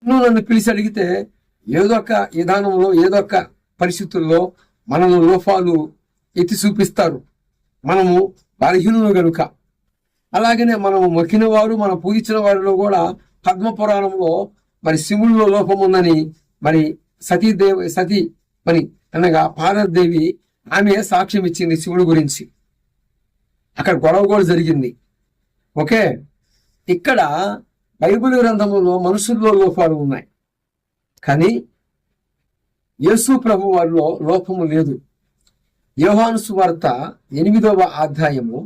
నువ్వు నన్ను పిలిచి అడిగితే ఏదో ఒక విధానంలో ఏదో ఒక పరిస్థితుల్లో మనము లోపాలు ఎత్తి చూపిస్తారు. మనము బలహీనులు గనుక. అలాగనే మనము మొక్కిన వారు మనం పూజించిన వారిలో కూడా పద్మ పురాణంలో మరి శివుల్లో లోపం ఉందని మరి సతీ మరి అనగా పార్వతీదేవి ఆమె సాక్ష్యం ఇచ్చింది శివుడి గురించి. అక్కడ గొడవ కూడా జరిగింది. ఓకే, ఇక్కడ బైబిల్ గ్రంథంలో మనుషుల్లో లోపాలు ఉన్నాయి, కానీ యేసు ప్రభు వారిలో లోపము లేదు. యోహాను సువార్త 8వ అధ్యాయము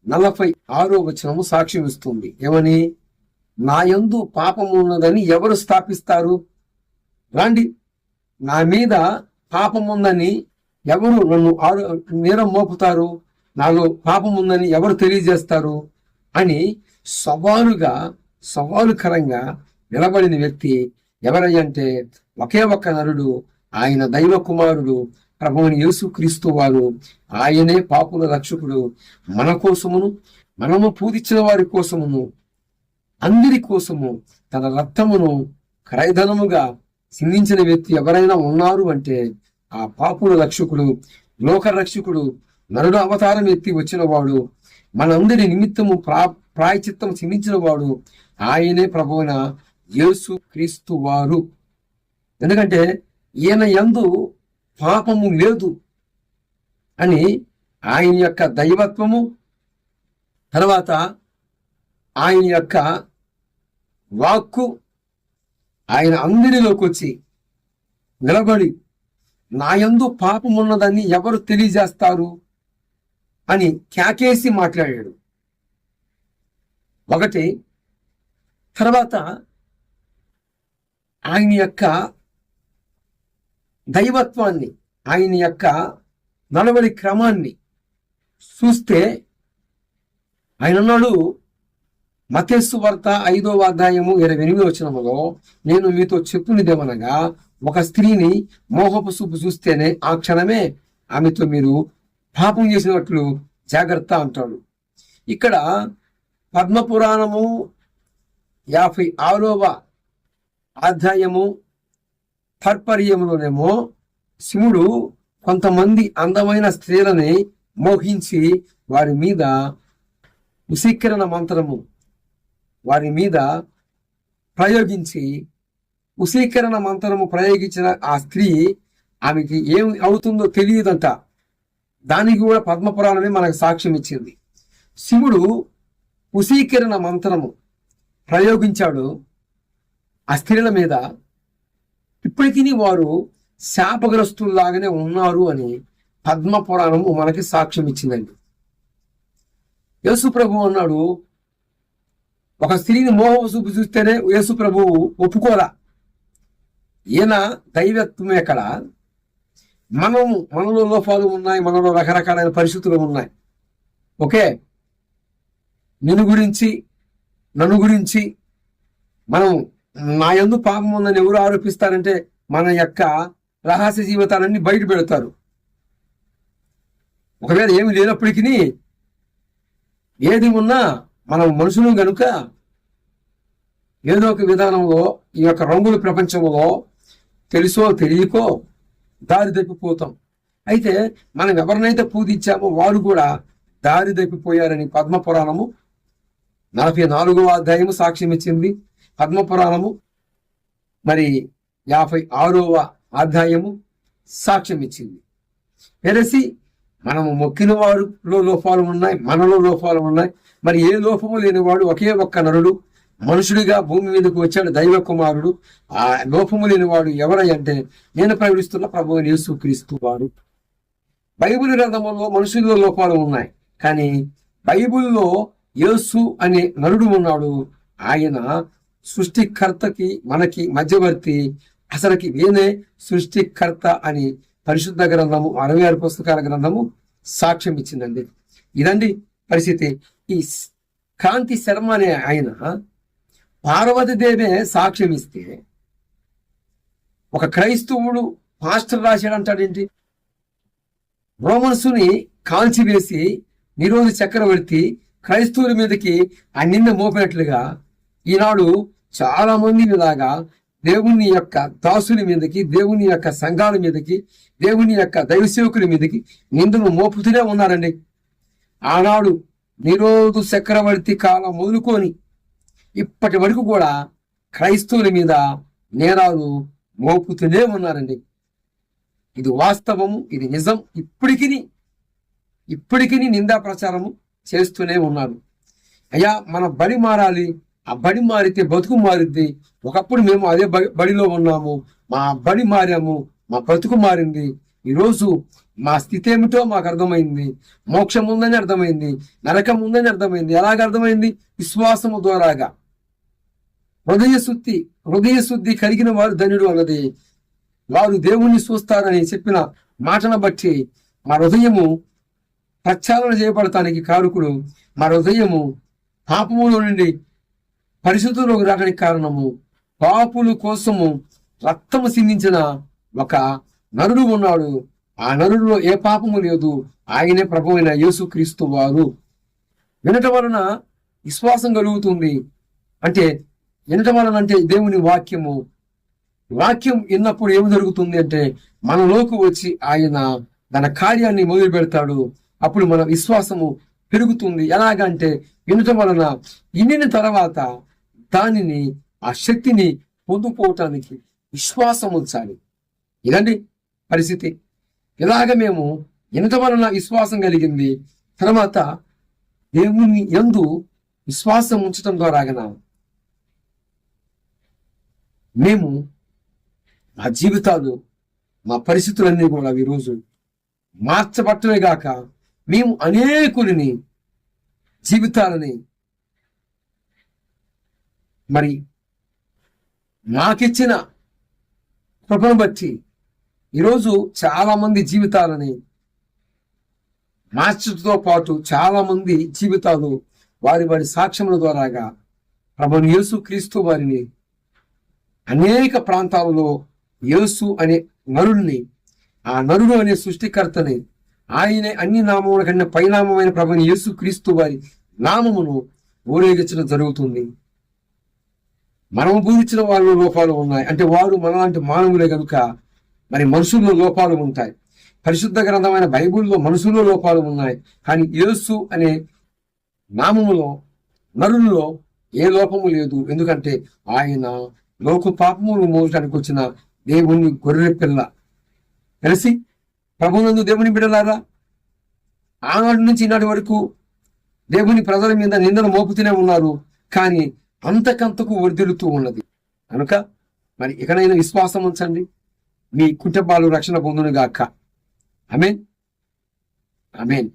46వ వచనము సాక్ష్యం ఇస్తుంది. ఏమని? నా యందు పాపము ఉన్నదని ఎవరు స్థాపిస్తారు? రాండి, నా మీద పాపం ఉందని ఎవరు నన్ను నేరం మోపుతారు? నాలో పాపం ఉందని ఎవరు తెలియజేస్తారు అని సవాలుకరంగా నిలబడిన వ్యక్తి ఎవరయ్యంటే ఒకే ఒక్క నరుడు, ఆయన దైవ కుమారుడు ప్రభువుని యేసుక్రీస్తు వారు. ఆయనే పాపుల రక్షకుడు. మన కోసమును, మనము పూజించిన వారి కోసమును, అందరి కోసము తన రక్తమును క్రయధనముగా సిందించిన వ్యక్తి ఎవరైనా ఉన్నారు అంటే ఆ పాపుల రక్షకుడు, లోక రక్షకుడు, నరుడు అవతారం ఎత్తి వచ్చిన వాడు, మనందరి నిమిత్తము ప్రాయచిత్తం సిందించిన వాడు ఆయనే ప్రభువున యేసు క్రీస్తు వారు. ఎందుకంటే ఈయన యందు పాపము లేదు అని ఆయన యొక్క దైవత్వము, తర్వాత ఆయన యొక్క వాక్కు ఆయన అందరిలోకి వచ్చి నిలబడి నా యందు పాపమున్నదని ఎవరు తెలియజేస్తారు అని కేకేసి మాట్లాడాడు. ఒకటి. తర్వాత ఆయన యొక్క దైవత్వాన్ని, ఆయన యొక్క నడవడి క్రమాన్ని చూస్తే ఆయన అన్నాడు, మత్తయి సువార్త 5వ అధ్యాయము 28వ వచనములో, నేను మీతో చెప్పునిదేమనగా ఒక స్త్రీని మోహపు చూపు చూస్తేనే ఆ క్షణమే ఆమెతో మీరు పాపం చేసినట్లు జాగ్రత్త అంటాడు. ఇక్కడ పద్మపురాణము 56వ అధ్యాయము తర్పర్యములోనేమో శివుడు కొంతమంది అందమైన స్త్రీలని మోహించి వారి మీద వశీకరణ మంత్రము వారి మీద ప్రయోగించి, వశీకరణ మంత్రము ప్రయోగించిన ఆ స్త్రీ ఆమెకి ఏం అవుతుందో తెలియదంట. దానికి కూడా పద్మపురాణమే మనకు సాక్ష్యం ఇచ్చింది. శివుడు వశీకరణ మంత్రము ప్రయోగించాడు ఆ స్త్రీల మీద. ఇప్పటికీ వారు శాపగ్రస్తుల్లాగానే ఉన్నారు అని పద్మపురాణము మనకి సాక్ష్యం ఇచ్చిందండి. యేసు ప్రభు అన్నాడు, ఒక స్త్రీని మోహపు చూపు చూస్తేనే యేసు ప్రభువు ఒప్పుకోరా. ఈయన దైవత్వం ఎక్కడ? మనలో లోపాలు ఉన్నాయి, మనలో రకరకాలైన పరిస్థితులు ఉన్నాయి. ఓకే, నన్ను గురించి మనం నా యందు పాపం ఉందని ఎవరు ఆరోపిస్తారంటే మన యొక్క రహస్య జీవితాలన్నీ బయట పెడతారు. ఒకవేళ ఏమి లేనప్పటికీ ఏది ఉన్నా మనం మనుషులు గనుక ఏదో ఒక విధానంలో ఈ యొక్క రంగుల ప్రపంచంలో తెలుసో తెలియకో దారి తప్పిపోతాం. అయితే మనం ఎవరినైతే పూజించామో వారు కూడా దారి తప్పిపోయారని పద్మపురాణము 44వ అధ్యాయము సాక్ష్యం ఇచ్చింది. పద్మపురాణము మరి 56వ అధ్యాయము సాక్ష్యం ఇచ్చింది. వెరసి మనము మొక్కిన వారిలో లోపాలు ఉన్నాయి, మనలో లోపాలు ఉన్నాయి. మరి ఏ లోపము లేనివాడు ఒకే ఒక్క నరుడు మనుషుడిగా భూమి మీదకు వచ్చాడు, దైవ కుమారుడు. ఆ లోపము లేనివాడు ఎవరంటే నేను ప్రకటిస్తున్న ప్రభువు యేసుక్రీస్తు వారు. బైబిల్ గ్రంథంలో మనుషుల్లో లోపాలు ఉన్నాయి, కానీ బైబిల్లో యేసు అనే నరుడు ఉన్నాడు. ఆయన సృష్టికర్తకి మనకి మధ్యవర్తి. అసలుకి ఈయనే సృష్టికర్త అని పరిశుద్ధ గ్రంథము 66 పుస్తకాల గ్రంథము సాక్ష్యం ఇచ్చిందండి. ఇదండి పరిస్థితి. ఈ కాంతి శర్మ అనే ఆయన పార్వతీదేవే సాక్ష్యం ఇస్తే ఒక క్రైస్తవుడు పాస్టర్ రాశాడంటాడేంటి? రోమన్సుని కాల్చివేసి నిరోధ చక్రవర్తి క్రైస్తవుల మీదకి ఆ నింద మోపినట్లుగా ఈనాడు చాలా మంది ఇలాగా దేవుని యొక్క దాసుల మీదకి, దేవుని యొక్క సంఘాల మీదకి, దేవుని యొక్క దైవసేవకుల మీదకి నిందను మోపుతూనే ఉన్నారండి. ఆనాడు నిరోధు చక్రవర్తి కాలం మొదలుకొని ఇప్పటి వరకు కూడా క్రైస్తవుల మీద నేరాలు మోపుతూనే ఉన్నారండి. ఇది వాస్తవము, ఇది నిజం. ఇప్పటికి నిందా ప్రచారము చేస్తూనే ఉన్నారు. అయ్యా, మన బడి మారాలి, ఆ బడి మారితే బతుకు మారిద్ది. ఒకప్పుడు మేము అదే బడిలో ఉన్నాము, మా బడి మారాము, మా బతుకు మారింది. ఈరోజు మా స్థితి ఏమిటో మాకు అర్థమైంది. మోక్షం ఉందని అర్థమైంది, నరకం ఉందని అర్థమైంది. ఎలాగ అర్థమైంది? విశ్వాసము ద్వారాగా. హృదయ శుద్ధి కలిగిన వారు ధన్యుడు అన్నది. వారు దేవుణ్ణి చూస్తారని చెప్పిన మాటను బట్టి మా హృదయము ప్రక్షాళన చేయబడటానికి కారకుడు, మా హృదయము పాపములో నుండి పరిశుద్ధులకు రావడానికి కారణము, పాపుల కోసము రక్తము సిందించిన ఒక నరుడు ఉన్నాడు. ఆ నరుడిలో ఏ పాపము లేదు. ఆయనే ప్రభువైన యేసుక్రీస్తు వారు. వినటం వలన విశ్వాసం కలుగుతుంది. అంటే వినటం వలన అంటే దేవుని వాక్యం విన్నప్పుడు ఏమి జరుగుతుంది అంటే మనలోకి వచ్చి ఆయన తన కార్యాన్ని మొదలు పెడతాడు. అప్పుడు మన విశ్వాసము పెరుగుతుంది. ఎలాగంటే వినటం వలన వినిన తర్వాత దానిని, ఆ శక్తిని పొందుకోవటానికి విశ్వాసం ఉంచాలి. ఇదండి పరిస్థితి. ఇలాగ మేము వినటం వలన విశ్వాసం కలిగింది. తర్వాత దేవుని యందు విశ్వాసం ఉంచటం ద్వారాగన మేము మా జీవితాలు, మా పరిస్థితులన్నీ కూడా ఈరోజు మార్చబట్టమే గాక మేము అనేకులని జీవితాలని మరి మాకిచ్చిన కృపను బట్టి ఈరోజు చాలా మంది జీవితాలని మార్చడంతో పాటు చాలా మంది జీవితాలు వారి సాక్ష్యముల ద్వారాగా ప్రభువైన యేసుక్రీస్తు వారిని అనేక ప్రాంతాలలో యేసు అనే నరుడిని, ఆ నరుడు అనే సృష్టికర్తని, ఆయనే అన్ని నామముల కన్నా పైనామమైన ప్రభువైన యేసుక్రీస్తు వారి నామమును ఊరేగించడం జరుగుతుంది. మనము బోధించిన వాళ్ళలో లోపాలు ఉన్నాయి. అంటే వారు మనలాంటి మానవులే కనుక మరి మనుషుల్లో లోపాలు ఉంటాయి. పరిశుద్ధ గ్రంథమైన బైబిల్లో మనుషుల్లో లోపాలు ఉన్నాయి. కానీ యేసు అనే నామములో, నరుల్లో ఏ లోపము లేదు. ఎందుకంటే ఆయన లోక పాపములు మోసడానికి వచ్చిన దేవుని గొర్రె పిల్ల. కలిసి ప్రభువునందు దేవుని బిడ్డలారా, ఆనాటి నుంచి ఈనాటి వరకు దేవుని ప్రజల మీద నిందను మోపుతూనే ఉన్నారు. కానీ అంతకంతకు వర్ధిల్లుతూ ఉన్నది కనుక మరి ఇకనైనా విశ్వాసం ఉంచండి. మీ కుటుంబాలు రక్షణ పొందును గాక. ఆమేన్, ఆమేన్.